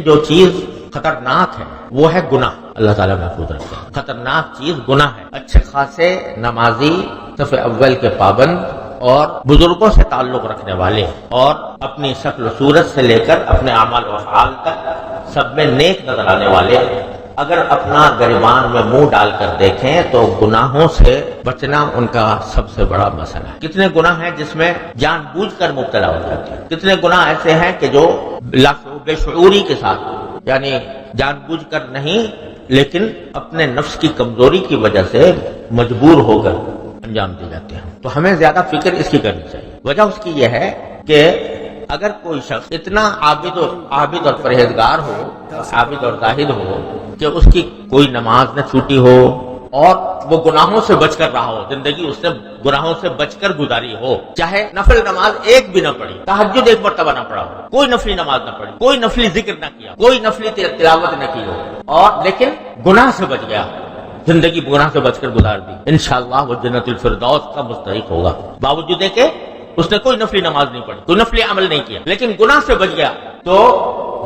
جو چیز خطرناک ہے وہ ہے گناہ. اللہ تعالیٰ محفوظ رکھے. خطرناک چیز گناہ ہے. اچھے خاصے نمازی، صف اول کے پابند اور بزرگوں سے تعلق رکھنے والے اور اپنی شکل و صورت سے لے کر اپنے اعمال و افعال تک سب میں نیک نظر آنے والے اگر اپنا گریبان میں منہ ڈال کر دیکھیں تو گناہوں سے بچنا ان کا سب سے بڑا مسئلہ ہے. کتنے گناہ ہیں جس میں جان بوجھ کر مبتلا ہو جاتے ہیں. کتنے گناہ ایسے ہیں کہ جو بے شعوری کے ساتھ، یعنی جان بوجھ کر نہیں لیکن اپنے نفس کی کمزوری کی وجہ سے مجبور ہو کر انجام دے جاتے ہیں. تو ہمیں زیادہ فکر اس کی کرنی چاہیے. وجہ اس کی یہ ہے کہ اگر کوئی شخص اتنا عابد اور پرہیزگار ہو، عابد اور زاہد ہو کہ اس کی کوئی نماز نہ چھوٹی ہو اور وہ گناہوں سے بچ کر رہا ہو، زندگی اس نے گناہوں سے بچ کر گزاری ہو، چاہے نفل نماز ایک بھی نہ پڑھی، تہجد ایک مرتبہ نہ پڑھا ہو، کوئی نفلی نماز نہ پڑھی، کوئی نفلی ذکر نہ کیا، کوئی نفلی تلاوت نہ کی ہو، اور لیکن گناہ سے بچ گیا، زندگی گناہ سے بچ کر گزار دی، انشاءاللہ وہ جنت الفردوس کا مستحق ہوگا. باوجود کہ اس نے کوئی نفلی نماز نہیں پڑھی، کوئی نفلی عمل نہیں کیا، لیکن گناہ سے بچ گیا تو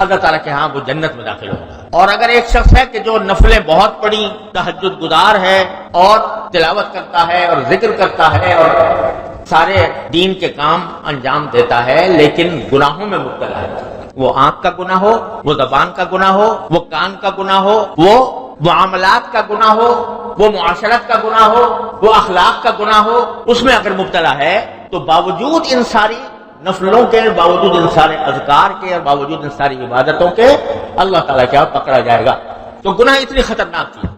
اللہ تعالیٰ کے ہاں وہ جنت میں داخل ہوگا. اور اگر ایک شخص ہے کہ جو نفلیں بہت پڑھی، تہجد گزار ہے اور تلاوت کرتا ہے اور ذکر کرتا ہے اور سارے دین کے کام انجام دیتا ہے لیکن گناہوں میں مبتلا ہے، وہ آنکھ کا گناہ ہو، وہ زبان کا گناہ ہو، وہ کان کا گناہ ہو، وہ معاملات کا گناہ ہو، وہ معاشرت کا گناہ ہو، وہ اخلاق کا گناہ ہو، اس میں اگر مبتلا ہے تو باوجود ان ساری نفلوں کے، باوجود ان سارے اذکار کے اور باوجود ان ساری عبادتوں کے اللہ تعالیٰ کیا پکڑا جائے گا. تو گناہ اتنی خطرناک چیز.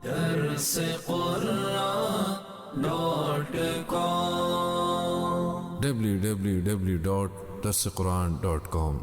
www.darsequran.com